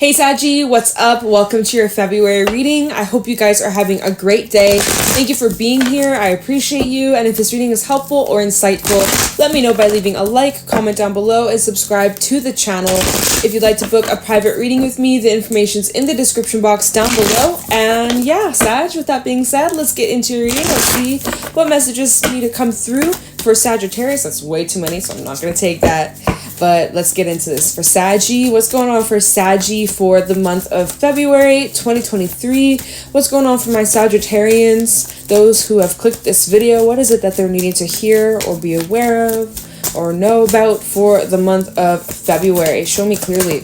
Hey Saggy, what's up? Welcome to your February reading. I hope you guys are having a great day. Thank you for being here. I appreciate you. And if this reading is helpful or insightful, let me know by leaving a like, comment down below, and subscribe to the channel. If you'd like to book a private reading with me, the information's in the description box down below. And yeah, Sag, with that being said, let's get into your reading. Let's see what messages need to come through for Sagittarius. That's way too many, so I'm not going to take that. But let's get into this. For Saggy, what's going on for Saggy for the month of February 2023? What's going on for my Sagittarians? Those who have clicked this video, what is it that they're needing to hear or be aware of or know about for the month of February? Show me clearly.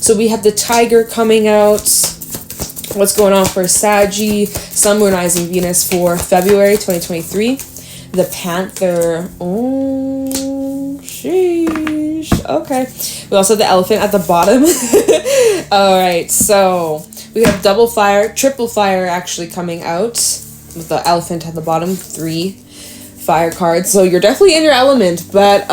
So we have the Tiger coming out. What's going on for Saggy, Sun, Moon, Rising, Venus for February 2023? The Panther. Oh, sheesh. Okay. We also have the Elephant at the bottom. All right. So we have double fire, triple fire actually coming out with the Elephant at the bottom. 3 fire cards. So you're definitely in your element. But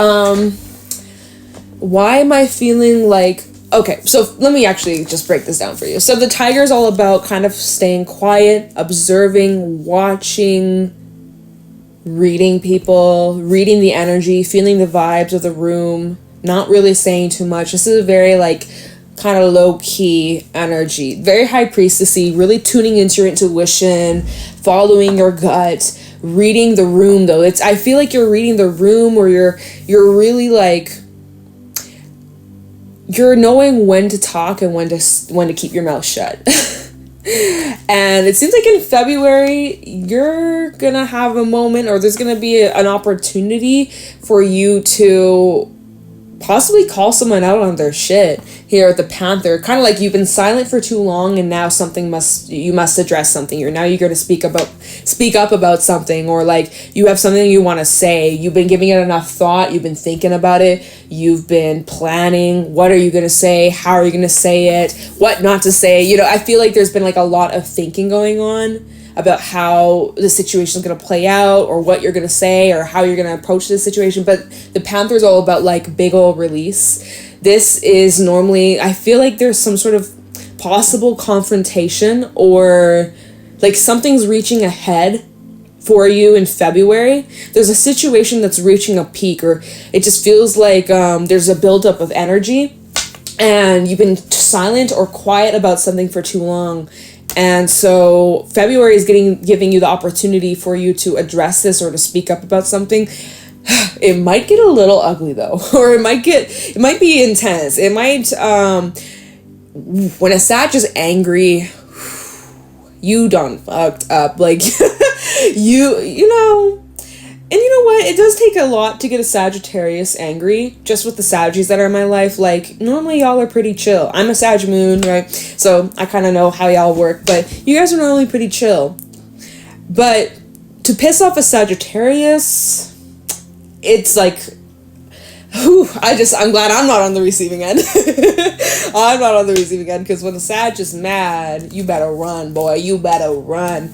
why am I feeling like... Okay, so let me actually just break this down for you. So the Tiger is all about kind of staying quiet, observing, watching, reading people, reading the energy, feeling the vibes of the room, not really saying too much. This is a very like kind of low-key energy, very high priestessy, really tuning into your intuition, following your gut, reading the room though. I feel like you're reading the room, or you're really like, you're knowing when to talk and when to keep your mouth shut. And it seems like in February, you're gonna have a moment, or there's gonna be an opportunity for you to possibly call someone out on their shit here at the Panther. Kind of like you've been silent for too long, and now you must address something. You're going to speak up about something, or like you have something you want to say. You've been giving it enough thought. You've been thinking about it. You've been planning. What are you going to say? How are you going to say it? What not to say? You know, I feel like there's been like a lot of thinking going on about how the situation is going to play out, or what you're going to say, or how you're going to approach this situation. But the Panther is all about like big ol' release. This is normally, I feel like there's some sort of possible confrontation, or like something's reaching ahead for you in February. There's a situation that's reaching a peak, or it just feels like there's a buildup of energy, and you've been silent or quiet about something for too long. And so February is giving you the opportunity for you to address this or to speak up about something. It might get a little ugly though, or it might be intense. It might, when a Sag is angry, you done fucked up. Like, you know, and you know what? It does take a lot to get a Sagittarius angry, just with the Saggies that are in my life. Like, normally y'all are pretty chill. I'm a Sag moon, right? So I kind of know how y'all work, but you guys are normally pretty chill. But to piss off a Sagittarius, it's like, I'm glad I'm not on the receiving end. I'm not on the receiving end, because when the Sag is mad, you better run, boy. You better run.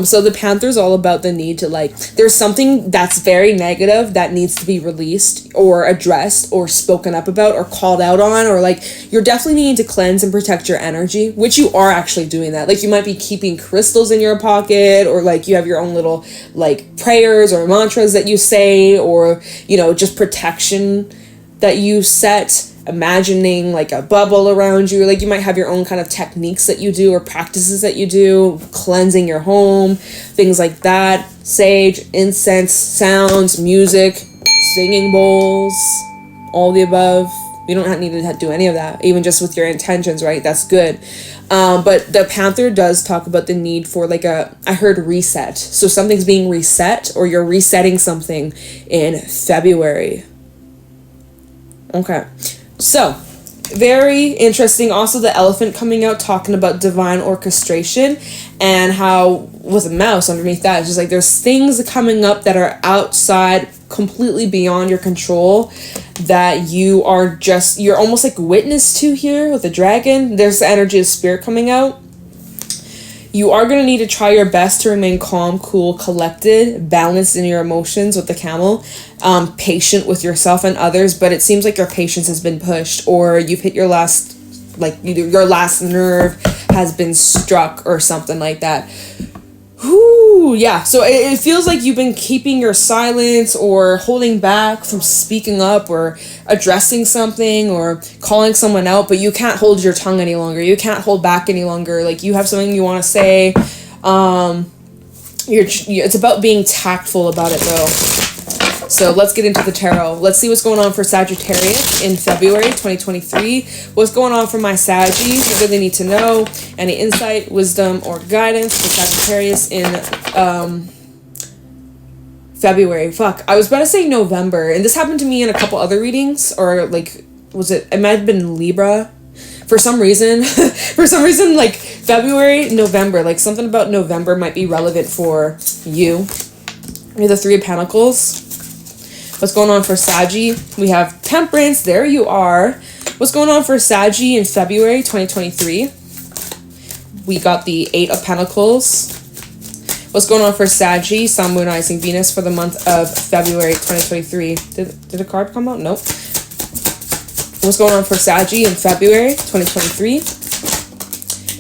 So the Panther's all about the need to, like, there's something that's very negative that needs to be released or addressed or spoken up about or called out on, or like you're definitely needing to cleanse and protect your energy, which you are actually doing that. Like, you might be keeping crystals in your pocket, or like you have your own little like prayers or mantras that you say, or, you know, just protection that you set, imagining like a bubble around you. Like, you might have your own kind of techniques that you do, or practices that you do, cleansing your home, things like that. Sage, incense, sounds, music, singing bowls, all the above. You don't need to do any of that, even just with your intentions, right? That's good. But the Panther does talk about the need for like I heard reset. So something's being reset, or you're resetting something in February. Okay. So, very interesting. Also, the Elephant coming out talking about divine orchestration, and how with a mouse underneath that, it's just like there's things coming up that are outside, completely beyond your control, that you're almost like witness to here with the dragon. There's the energy of spirit coming out. You are going to need to try your best to remain calm, cool, collected, balanced in your emotions with the camel, patient with yourself and others, but it seems like your patience has been pushed, or you've hit your last like your last nerve has been struck or something like that. Whew, yeah, so it feels like you've been keeping your silence or holding back from speaking up or addressing something or calling someone out, but you can't hold your tongue any longer. You can't hold back any longer. Like, you have something you want to say. It's about being tactful about it, though. So let's get into the tarot. Let's see what's going on for Sagittarius in February 2023. What's going on for my Saggies? What do they need to know? Any insight, wisdom, or guidance for Sagittarius in February? Fuck, I was about to say November. And this happened to me in a couple other readings. Or like, it might have been Libra. For some reason, like February, November, like something about November might be relevant for you. You're the Three of Pentacles. What's going on for Saggy? We have Temperance. There you are. What's going on for Saggy in February 2023? We got the Eight of Pentacles. What's going on for Saggy, Sun, Moon, Rising, Venus for the month of February 2023? Did a card come out? Nope. What's going on for Saggy in February 2023?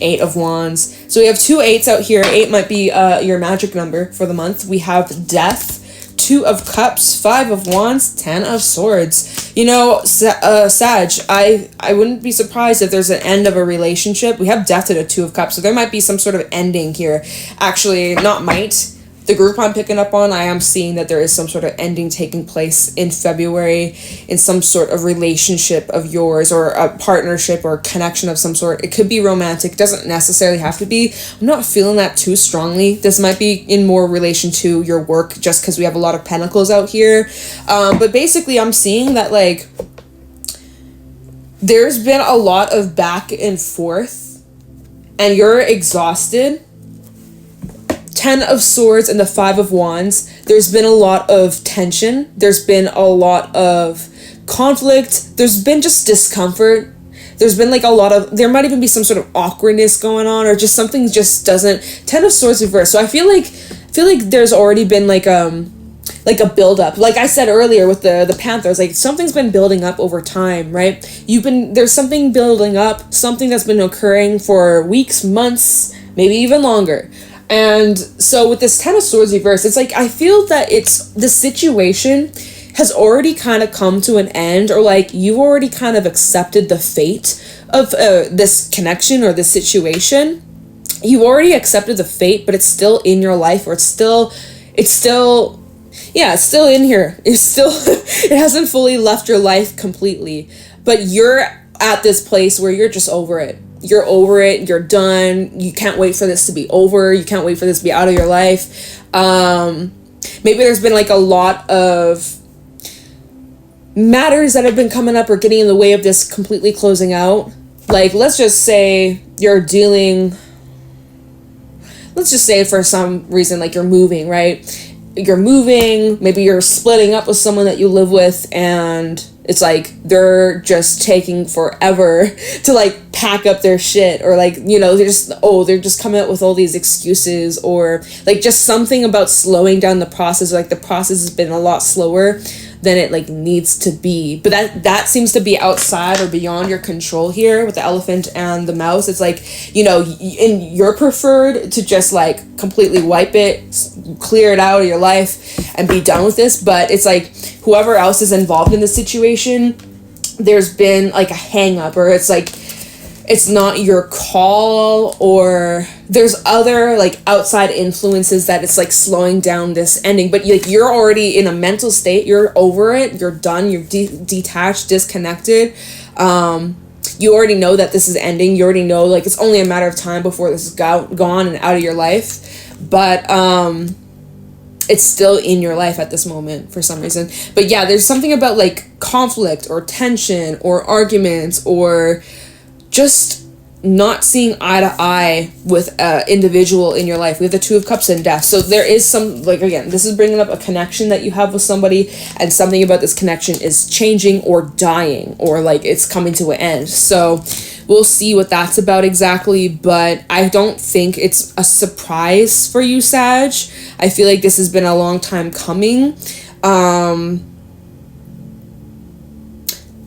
Eight of Wands. So we have 2 8s out here. 8 might be your magic number for the month. We have Death, 2 of Cups, 5 of Wands, 10 of Swords. You know, Sag, I wouldn't be surprised if there's an end of a relationship. We have Death at a 2 of Cups, so there might be some sort of ending here. Actually, not might. The group I'm picking up on, I am seeing that there is some sort of ending taking place in February in some sort of relationship of yours or a partnership or connection of some sort. It could be romantic, doesn't necessarily have to be. I'm not feeling that too strongly. This might be in more relation to your work just because we have a lot of pentacles out here. But basically I'm seeing that like there's been a lot of back and forth and you're exhausted. 10 of Swords and the 5 of Wands, there's been a lot of tension. There's been a lot of conflict. There's been just discomfort. There's been like a lot of, there might even be some sort of awkwardness going on or just something just doesn't, 10 of Swords reverse. So I feel like there's already been like a buildup. Like I said earlier with the Panthers, like something's been building up over time, right? There's something building up, something that's been occurring for weeks, months, maybe even longer. And so with this 10 of Swords reverse, it's like I feel that the situation has already kind of come to an end, or like you've already kind of accepted the fate of this connection or this situation. You've already accepted the fate, but it's still in your life, or it's still in here. It's still it hasn't fully left your life completely, but you're at this place where you're just over it. You're over it. You're done. You can't wait for this to be over. You can't wait for this to be out of your life. Maybe there's been like a lot of matters that have been coming up or getting in the way of this completely closing out. Like, let's just say for some reason, like you're moving, right? You're moving. Maybe you're splitting up with someone that you live with, and it's like they're just taking forever to like pack up their shit, or like, you know, they're just coming up with all these excuses, or like just something about slowing down the process. Like the process has been a lot slower than it like needs to be, but that seems to be outside or beyond your control here with the elephant and the mouse. It's like, you know, you're preferred to just like completely wipe it, clear it out of your life and be done with this, but it's like whoever else is involved in the situation, there's been like a hang up, or it's like it's not your call, or there's other like outside influences that it's like slowing down this ending. But you're already in a mental state, you're over it, you're done, you're detached, disconnected. You already know that this is ending. You already know like it's only a matter of time before this is gone and out of your life, but it's still in your life at this moment for some reason. But yeah, there's something about like conflict or tension or arguments or just not seeing eye to eye with an individual in your life. We have the 2 of Cups and Death. So there is some, like, again, this is bringing up a connection that you have with somebody, and something about this connection is changing or dying, or like it's coming to an end. So we'll see what that's about exactly, but I don't think it's a surprise for you, Sag. I feel like this has been a long time coming.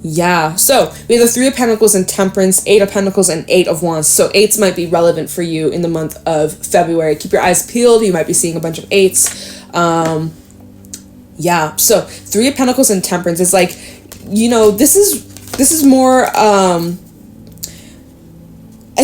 Yeah, so we have the Three of Pentacles and Temperance, Eight of Pentacles and Eight of Wands. So eights might be relevant for you in the month of February. Keep your eyes peeled. You might be seeing a bunch of eights. Yeah, so Three of Pentacles and Temperance is like, you know, this is more, I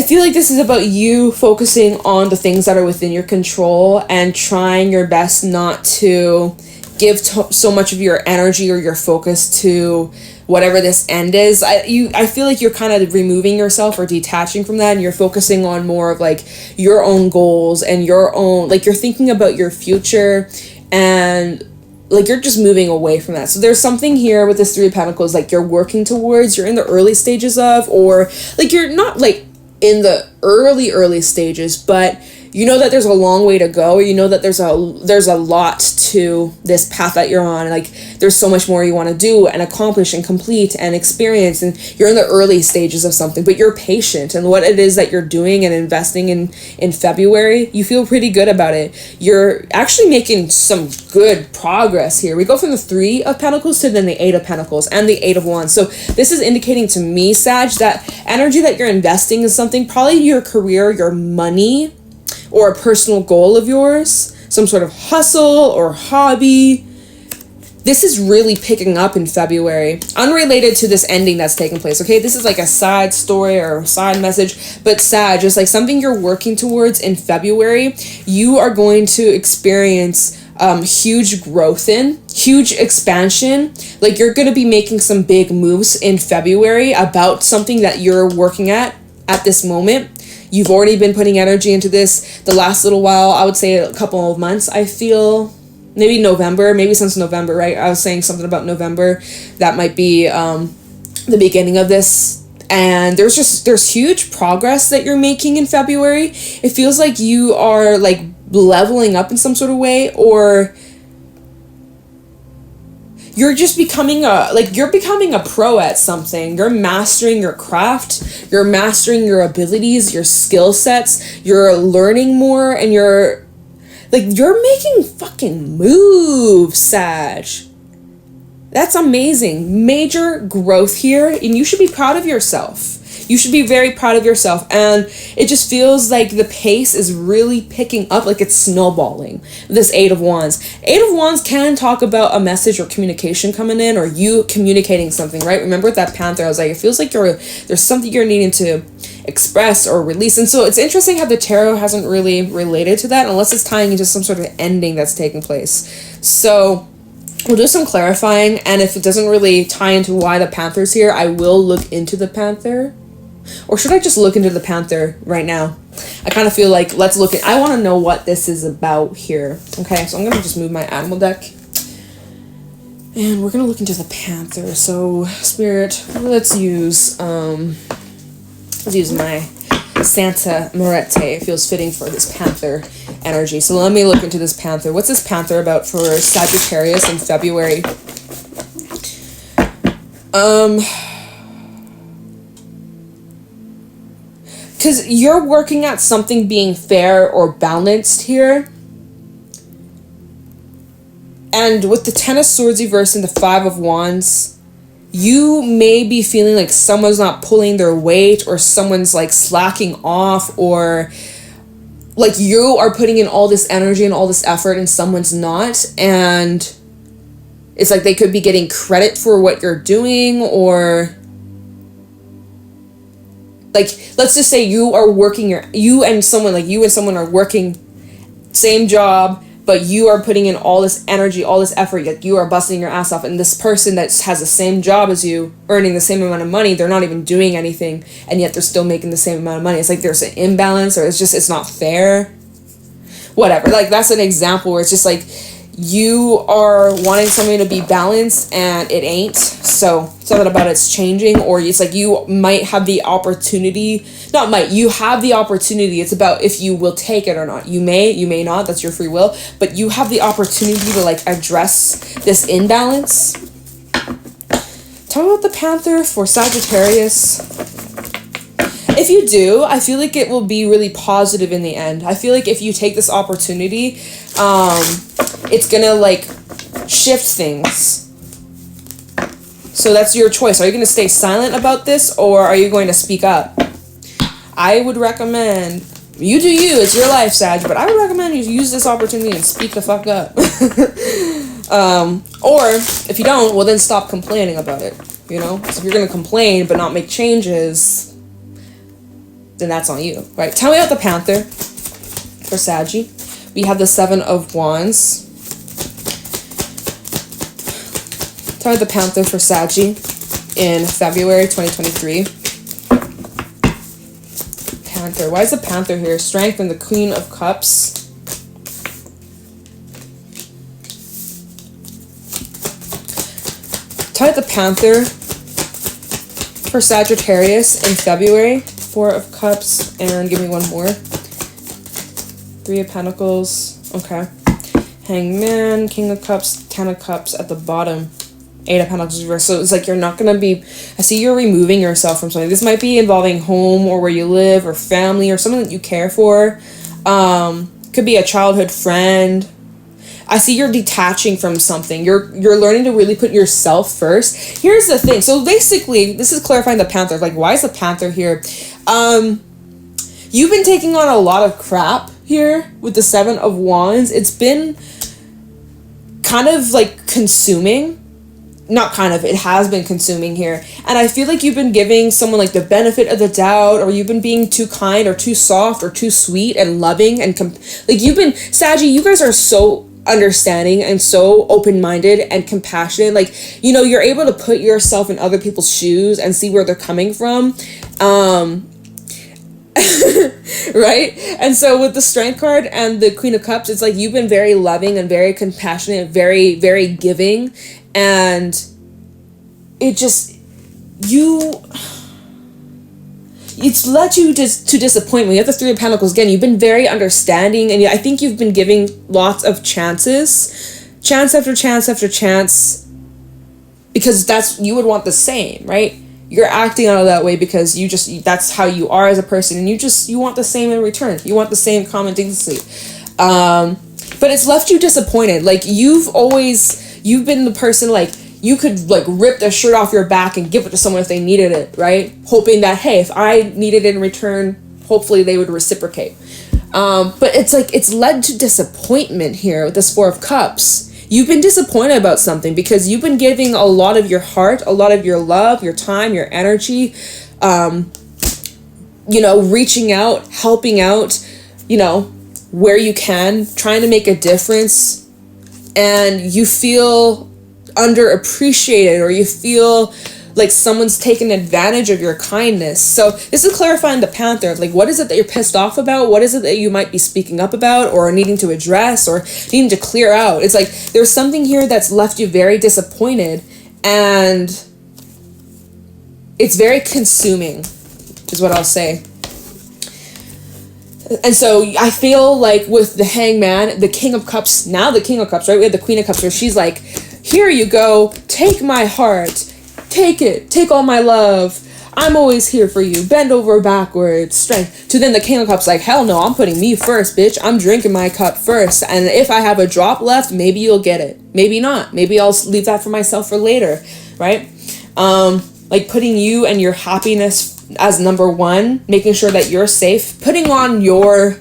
feel like this is about you focusing on the things that are within your control and trying your best not to give so much of your energy or your focus to whatever this end is. I feel like you're kind of removing yourself or detaching from that, and you're focusing on more of like your own goals and your own, like you're thinking about your future, and like you're just moving away from that. So there's something here with this Three of Pentacles, like you're working towards, you're in the early stages of, or like you're not like in the early stages, but you know that there's a long way to go. You know that there's a lot to this path that you're on. Like there's so much more you want to do and accomplish and complete and experience, and you're in the early stages of something, but you're patient, and what it is that you're doing and investing in February, you feel pretty good about it. You're actually making some good progress here. We go from the Three of Pentacles to then the Eight of Pentacles and the Eight of Wands. So this is indicating to me, Sag, that energy that you're investing in something, probably your career, your money, or a personal goal of yours, some sort of hustle or hobby. This is really picking up in February, unrelated to this ending that's taking place, okay? This is like a side story or a side message, but Sag, just like something you're working towards in February, you are going to experience huge growth in, huge expansion. Like you're going to be making some big moves in February about something that you're working at this moment. You've already been putting energy into this the last little while. I would say a couple of months. I feel maybe November, maybe since November, right? I was saying something about November. That might be the beginning of this. And there's huge progress that you're making in February. It feels like you are like leveling up in some sort of way, or you're just becoming a pro at something. You're mastering your craft, you're mastering your abilities, your skill sets, you're learning more, and you're making fucking moves, Sag. That's amazing. Major growth here, and you should be proud of yourself. You should be very proud of yourself, and it just feels like the pace is really picking up, like it's snowballing. This Eight of Wands. Eight of Wands can talk about a message or communication coming in, or you communicating something, right? Remember with that Panther, I was like, it feels like there's something you're needing to express or release, and so it's interesting how the tarot hasn't really related to that, unless it's tying into some sort of ending that's taking place. So we'll do some clarifying, and if it doesn't really tie into why the Panther's here, I will look into the Panther. Or should I just look into the Panther right now? I kind of feel like let's look at, I want to know what this is about here. Okay, so I'm going to just move my animal deck. And we're going to look into the Panther. So, Spirit, let's use my Santa Muerte. It feels fitting for this Panther energy. So let me look into this Panther. What's this Panther about for Sagittarius in February? Because you're working at something being fair or balanced here. And with the Ten of Swords reversed and the Five of Wands, you may be feeling like someone's not pulling their weight, or someone's like slacking off, or like you are putting in all this energy and all this effort and someone's not. And it's like they could be getting credit for what you're doing, or like, let's just say you and someone are working same job, but you are putting in all this energy, all this effort, like you are busting your ass off, and this person that has the same job as you, earning the same amount of money, they're not even doing anything, and yet they're still making the same amount of money. It's like there's an imbalance, or it's not fair. Whatever. Like, that's an example where it's just like you are wanting something to be balanced and it ain't. So something about it's changing, or it's like you might have the opportunity, you have the opportunity. It's about if you will take it or not. You may not, that's your free will, but you have the opportunity to like address this imbalance. Talk about the Panther for Sagittarius. If you do, I feel like it will be really positive in the end. I feel like if you take this opportunity, it's gonna like shift things. So that's your choice. Are you going to stay silent about this, or are you going to speak up? I would recommend, you do you, it's your life, Sag, but I would recommend you use this opportunity and speak the fuck up. Or if you don't, well then stop complaining about it, you know? So if you're going to complain but not make changes, then that's on you, right? Tell me about the Panther for Saggy. We have the 7 of Wands. Tell me the Panther for Saggy in February 2023. Panther. Why is the Panther here? Strength and the Queen of Cups. Tell me the Panther for Sagittarius in February. 4 of Cups, and give me one more. 3 of Pentacles. Okay. Hangman, King of Cups, 10 of Cups at the bottom. 8 of Pentacles reverse. So it's like you're not going to be... I see you're removing yourself from something. This might be involving home or where you live or family or someone that you care for. Could be a childhood friend. I see you're detaching from something. You're learning to really put yourself first. Here's the thing. So basically, this is clarifying the Panther. Like, why is the Panther here? You've been taking on a lot of crap here with the 7 of Wands. It's been kind of like consuming. Not kind of, it has been consuming here. And I feel like you've been giving someone like the benefit of the doubt, or you've been being too kind or too soft or too sweet and loving and like you've been, Saggy, you guys are so understanding and so open-minded and compassionate. Like, you know, you're able to put yourself in other people's shoes and see where they're coming from. Right? And so with the Strength card and the Queen of Cups, it's like you've been very loving and very compassionate, very, very giving. And it just, it's led you to disappointment. You have the 3 of Pentacles. Again, you've been very understanding, and I think you've been giving lots of chances. Chance after chance after chance. Because you would want the same, right? You're acting out of that way because that's how you are as a person, and you want the same in return. You want the same common decency. But it's left you disappointed. Like, you've been the person, like, you could, like, rip the shirt off your back and give it to someone if they needed it, right? Hoping that, hey, if I needed it in return, hopefully they would reciprocate. But it's like, it's led to disappointment here with this 4 of Cups. You've been disappointed about something because you've been giving a lot of your heart, a lot of your love, your time, your energy, you know, reaching out, helping out, you know, where you can, trying to make a difference, and you feel underappreciated, or you feel like someone's taken advantage of your kindness. So this is clarifying the Panther. Like, what is it that you're pissed off about? What is it that you might be speaking up about, or needing to address, or needing to clear out? It's like there's something here that's left you very disappointed, and it's very consuming, is what I'll say. And so I feel like with the Hangman, the King of Cups, now the King of Cups, right? We have the Queen of Cups where she's like, here you go, take my heart, take it, take all my love, I'm always here for you, bend over backwards, strength. To then the King of Cups like, hell no, I'm putting me first, bitch, I'm drinking my cup first, and if I have a drop left, maybe you'll get it, maybe not, maybe I'll leave that for myself for later, right? Like putting you and your happiness as number one, making sure that you're safe, putting on your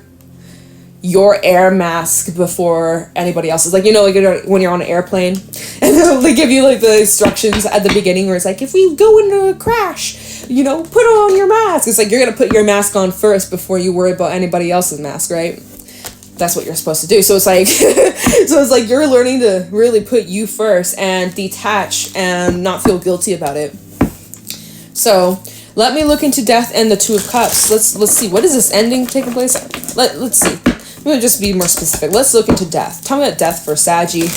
air mask before anybody else's. Like, you know, like when you're on an airplane and they give you like the instructions at the beginning where it's like, if we go into a crash, you know, put on your mask. It's like you're gonna put your mask on first before you worry about anybody else's mask, right? That's what you're supposed to do. So it's like so it's like you're learning to really put you first and detach and not feel guilty about it. So let me look into death and the 2 of Cups. Let's see, what is this ending taking place? Let's see. I'm gonna just be more specific. Let's look into death. Tell me about death for Saggy.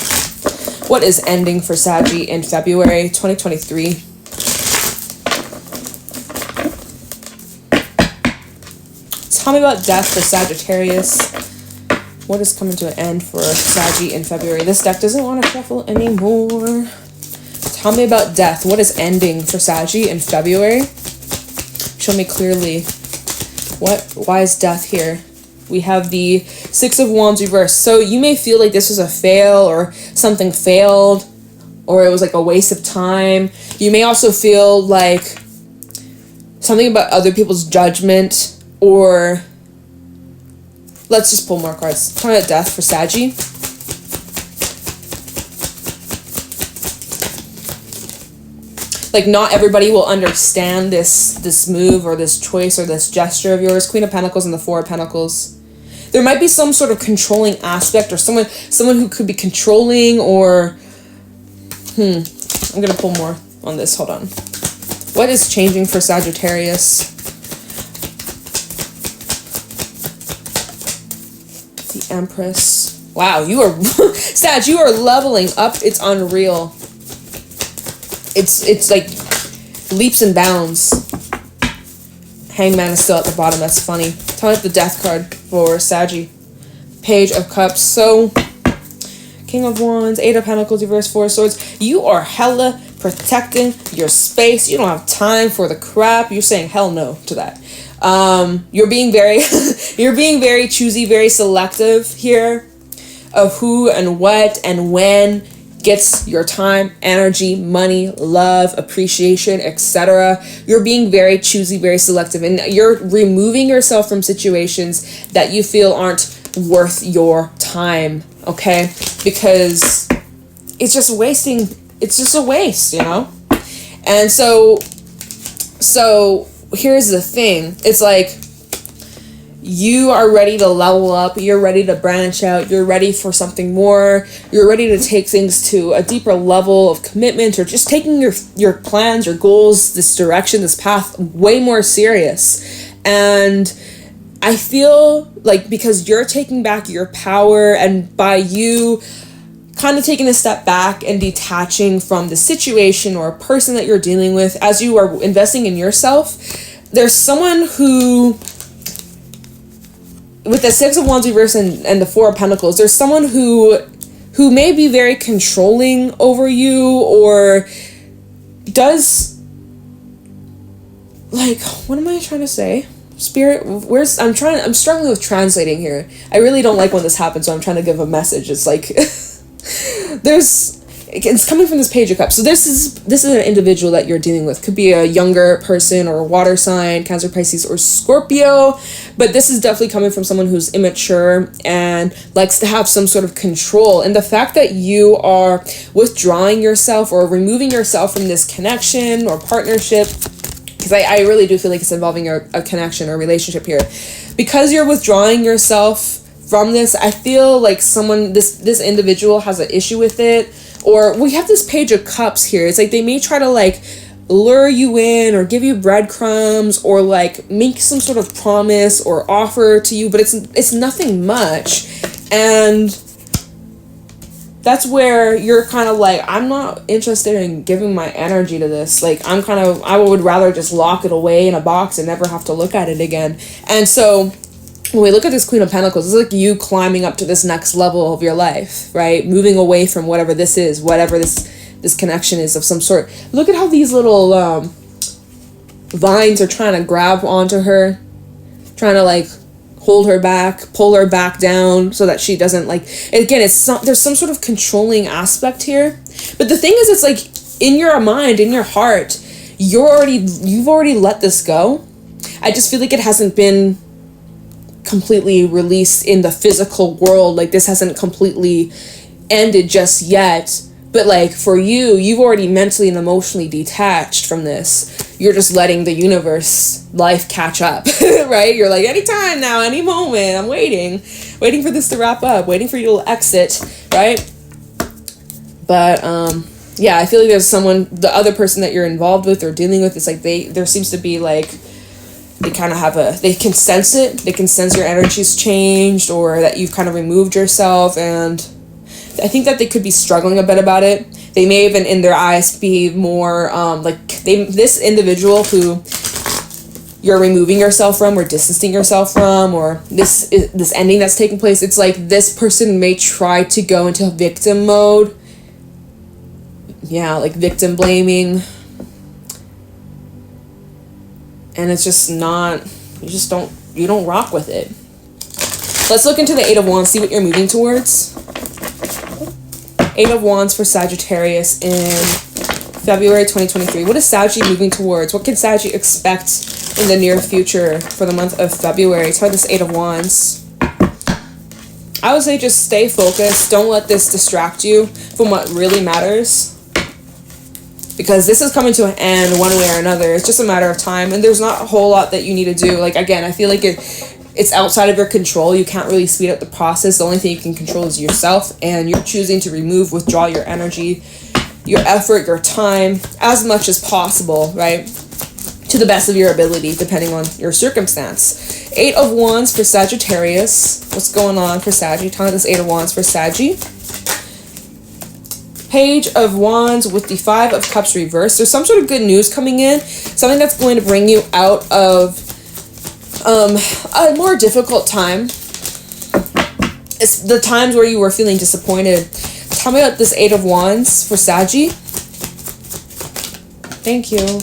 What is ending for Saggy in February 2023? Tell me about death for Sagittarius. What is coming to an end for Saggy in February? This deck doesn't want to shuffle anymore. Tell me about death. What is ending for Saggy in February? Show me clearly. Why is death here? We have the 6 of Wands reversed. So you may feel like this was a fail or something failed, or it was like a waste of time. You may also feel like something about other people's judgment, or let's just pull more cards. Talking about death for Saggy. Like, not everybody will understand this move or this choice or this gesture of yours. Queen of Pentacles and the Four of Pentacles. There might be some sort of controlling aspect, or someone who could be controlling, or I'm gonna pull more on this. Hold on. What is changing for Sagittarius? The Empress. Wow, you are Sag, you are leveling up. It's unreal. It's like leaps and bounds. Hangman is still at the bottom. That's funny. Tell me the death card for Saggy. Page of Cups. So, King of Wands, Eight of Pentacles, reverse, Four of Swords. You are hella protecting your space. You don't have time for the crap. You're saying hell no to that. You're being very you're being very choosy, very selective here of who and what and when gets your time, energy, money, love, appreciation, etc. You're being very choosy, very selective, and you're removing yourself from situations that you feel aren't worth your time, okay? Because it's just wasting, it's just a waste, you know? And so here's the thing. It's like, you are ready to level up, you're ready to branch out, you're ready for something more, you're ready to take things to a deeper level of commitment, or just taking your plans, your goals, this direction, this path way more serious. And I feel like because you're taking back your power, and by you kind of taking a step back and detaching from the situation or a person that you're dealing with, as you are investing in yourself, there's someone who, with the Six of Wands reverse and the Four of Pentacles, there's someone who may be very controlling over you, or does, like, what am I trying to say? Spirit, I'm struggling with translating here. I really don't like when this happens, so I'm trying to give a message. It's like, it's coming from this Page of Cups. So this is an individual that you're dealing with. Could be a younger person, or a water sign, Cancer, Pisces, or Scorpio. But this is definitely coming from someone who's immature and likes to have some sort of control. And the fact that you are withdrawing yourself or removing yourself from this connection or partnership, because I really do feel like it's involving a connection or relationship here. Because you're withdrawing yourself from this, I feel like this individual has an issue with it. Or we have this Page of Cups here. It's like they may try to like lure you in, or give you breadcrumbs, or like make some sort of promise or offer to you, but it's nothing much. And that's where you're kind of like, I'm not interested in giving my energy to this. Like, I would rather just lock it away in a box and never have to look at it again. And so when we look at this Queen of Pentacles, it's like you climbing up to this next level of your life, right? Moving away from whatever this is, whatever this connection is of some sort. Look at how these little vines are trying to grab onto her, trying to like hold her back, pull her back down so that she doesn't, like, again, there's some sort of controlling aspect here. But the thing is, it's like in your mind, in your heart, you've already let this go. I just feel like it hasn't been completely released in the physical world. Like, this hasn't completely ended just yet, but like for you've already mentally and emotionally detached from this. You're just letting the universe, life catch up. Right? You're like, anytime now, any moment, I'm waiting for this to wrap up, waiting for you to exit, right? But yeah, I feel like there's the other person that you're involved with or dealing with, it's like there seems to be like, they kind of they can sense it. They can sense your energy's changed, or that you've kind of removed yourself. And I think that they could be struggling a bit about it. They may even, in their eyes, be more this individual who you're removing yourself from or distancing yourself from, or this ending that's taking place. It's like this person may try to go into victim mode. Yeah, like victim blaming. And it's just not, you don't rock with it. Let's look into the Eight of Wands, see what you're moving towards. Eight of Wands for Sagittarius in February 2023. What is Saggy moving towards? What can Saggy expect in the near future for the month of February? Try this Eight of Wands. I would say just stay focused. Don't let this distract you from what really matters. Because this is coming to an end one way or another. It's just a matter of time. And there's not a whole lot that you need to do. Like, again, I feel like it's outside of your control. You can't really speed up the process. The only thing you can control is yourself. And you're choosing to withdraw your energy, your effort, your time, as much as possible, right? To the best of your ability, depending on your circumstance. Eight of Wands for Sagittarius. What's going on for Saggy? Tell me this Eight of Wands for Saggy. Page of Wands with the Five of Cups reversed. There's some sort of good news coming in. Something that's going to bring you out of a more difficult time. It's the times where you were feeling disappointed. Tell me about this Eight of Wands for Saggy. Thank you.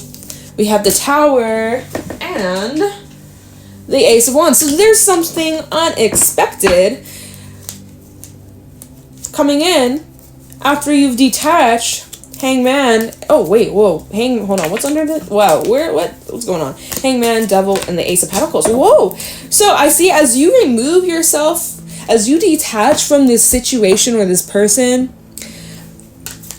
We have the Tower and the Ace of Wands. So there's something unexpected coming in after you've detached. Hangman. Oh, wait, whoa. Hold on. What's under the... Wow, what's going on? Hangman, Devil, and the Ace of Pentacles. Whoa. So I see as you remove yourself, as you detach from this situation or this person,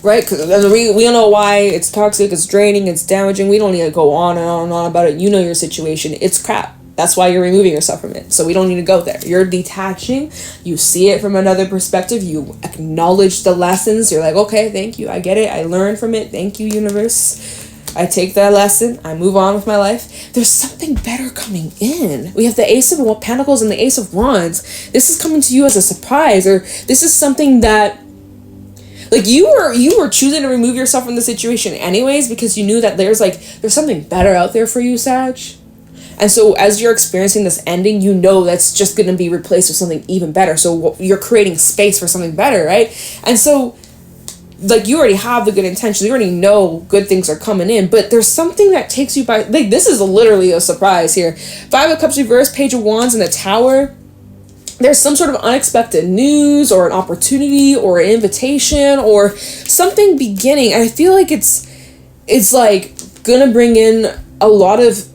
right? Because we don't know why it's toxic, it's draining, it's damaging. We don't need to go on and on and on about it. You know your situation. It's crap. That's why you're removing yourself from it. So we don't need to go there. You're detaching. You see it from another perspective. You acknowledge the lessons. You're like, okay, thank you. I get it. I learned from it. Thank you, universe. I take that lesson. I move on with my life. There's something better coming in. We have the Ace of Pentacles and the Ace of Wands. This is coming to you as a surprise, or this is something that, like, you were choosing to remove yourself from the situation anyways because you knew that there's something better out there for you, Sag. And so as you're experiencing this ending, you know that's just going to be replaced with something even better. So you're creating space for something better, right? And so, like, you already have the good intentions. You already know good things are coming in. But there's something that takes you by... Like, this is literally a surprise here. Five of Cups reversed, Page of Wands, and the Tower. There's some sort of unexpected news or an opportunity or an invitation or something beginning. And I feel like it's like, going to bring in a lot of...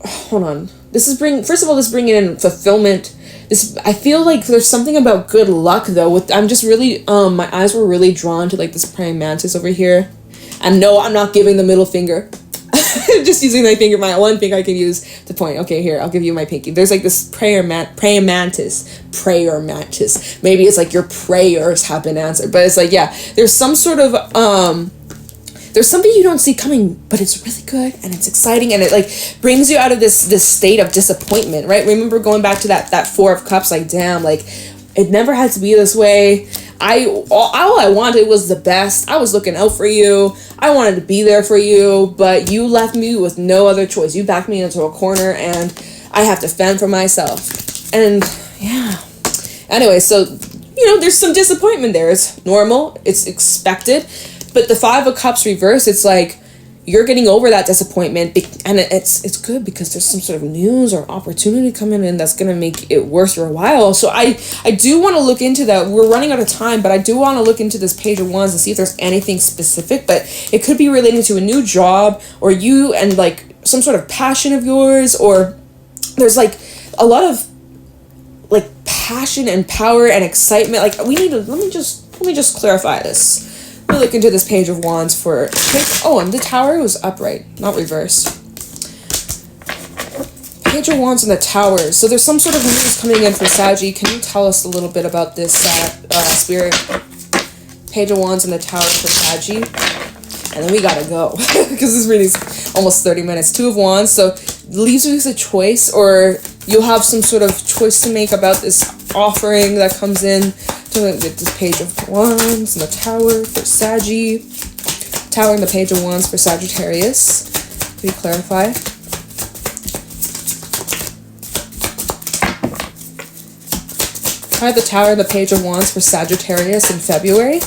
Hold on. This is bringing in fulfillment. I feel like there's something about good luck though. I'm just really my eyes were really drawn to like this praying mantis over here. And no, I'm not giving the middle finger. Just using my finger, my one finger I can use to point. Okay, here, I'll give you my pinky. There's like this praying mantis. Maybe it's like your prayers have been answered. But it's like, yeah, there's some sort of there's something you don't see coming, but it's really good and it's exciting and it like brings you out of this state of disappointment, right? Remember going back to that Four of Cups, like, damn, like it never had to be this way. All I wanted was the best. I was looking out for you. I wanted to be there for you, but you left me with no other choice. You backed me into a corner and I have to fend for myself. And yeah. Anyway, so, there's some disappointment there. It's normal. It's expected. But the Five of Cups reverse, it's like you're getting over that disappointment, and it's good because there's some sort of news or opportunity coming in that's going to make it worth your while. So I do want to look into that. We're running out of time, but I do want to look into this Page of Wands and see if there's anything specific, but it could be relating to a new job or you and like some sort of passion of yours, or there's like a lot of like passion and power and excitement. Like let me just clarify this. We'll look into this Page of Wands for... and the Tower was upright, not reversed. Page of Wands and the Tower. So there's some sort of news coming in for Saggy. Can you tell us a little bit about this, Spirit? Page of Wands and the Tower for Saggy. And then we gotta go. Because this reading's almost 30 minutes. Two of Wands. So leaves you with a choice, or you'll have some sort of choice to make about this offering that comes in. Get this Page of Wands and the Tower for Saggy. Tower and the Page of Wands for Sagittarius. Can you clarify? I have the Tower and the Page of Wands for Sagittarius in February.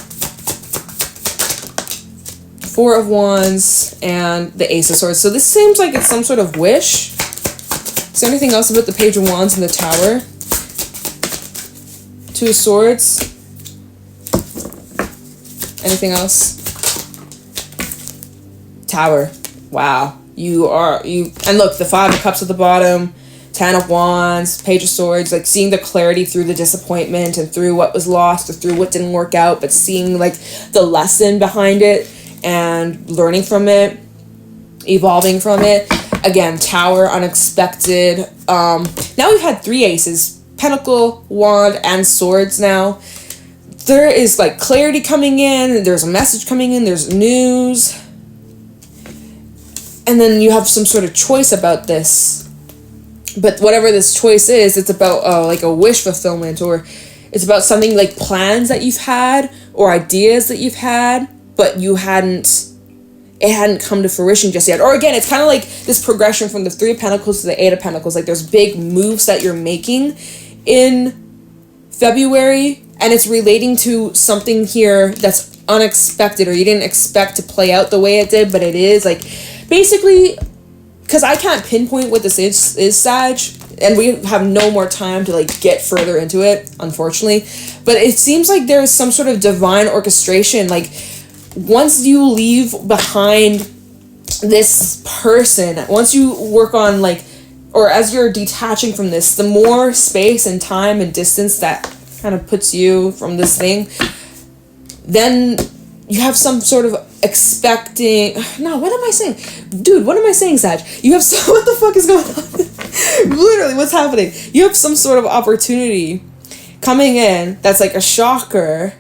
Four of Wands and the Ace of Swords. So this seems like it's some sort of wish. Is there anything else about the Page of Wands and the Tower? Two of Swords. Anything else? Tower. Wow. And look, the 5 of Cups at the bottom, 10 of Wands, Page of Swords, like seeing the clarity through the disappointment and through what was lost or through what didn't work out, but seeing like the lesson behind it and learning from it, evolving from it. Again, Tower, unexpected. Now we've had 3 aces, Pentacle, Wand, and Swords now. There is like clarity coming in, there's a message coming in, there's news. And then you have some sort of choice about this. But whatever this choice is, it's about like a wish fulfillment, or it's about something like plans that you've had or ideas that you've had, but it hadn't come to fruition just yet. Or again, it's kind of like this progression from the 3 of Pentacles to the 8 of Pentacles. Like there's big moves that you're making in February, and it's relating to something here that's unexpected, or you didn't expect to play out the way it did, but it is. Like basically, because I can't pinpoint what this is, Sag, and we have no more time to like get further into it, unfortunately, but it seems like there's some sort of divine orchestration. Like once you leave behind this person, once you work on like, or as you're detaching from this, the more space and time and distance that kind of puts you from this thing, then you have some sort of expecting. No, what am I saying? Dude, what am I saying, Sag? You have some, what the fuck is going on? Literally, what's happening? You have some sort of opportunity coming in that's like a shocker,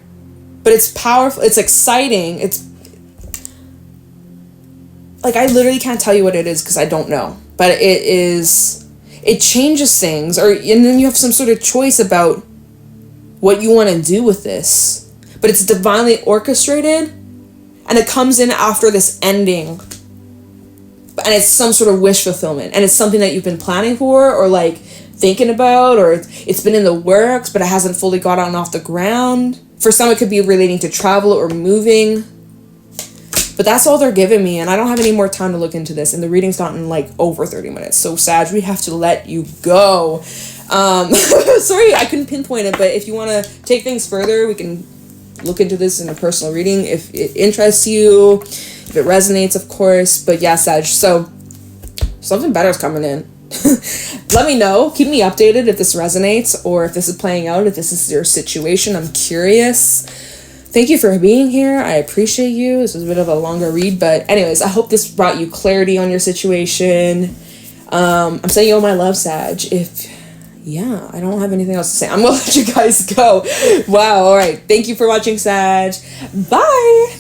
but it's powerful, it's exciting, it's like, I literally can't tell you what it is because I don't know, but it changes things, and then you have some sort of choice about what you want to do with this, but it's divinely orchestrated, and it comes in after this ending, and it's some sort of wish fulfillment, and it's something that you've been planning for, or like thinking about, or it's been in the works, but it hasn't fully gotten off the ground. For some, it could be relating to travel or moving. But that's all they're giving me, and I don't have any more time to look into this, and the reading's gotten like over 30 minutes. So, Sag, we have to let you go. Sorry, I couldn't pinpoint it, but if you want to take things further, we can look into this in a personal reading if it interests you, if it resonates, of course. But yeah, Sag, so something better is coming in. Let me know. Keep me updated if this resonates, or if this is playing out, if this is your situation. I'm curious. Thank you for being here. I appreciate you. This was a bit of a longer read, but anyways, I hope this brought you clarity on your situation. I'm sending you all my love, Sag. I don't have anything else to say. I'm gonna let you guys go. Wow, all right. Thank you for watching, Sag. Bye.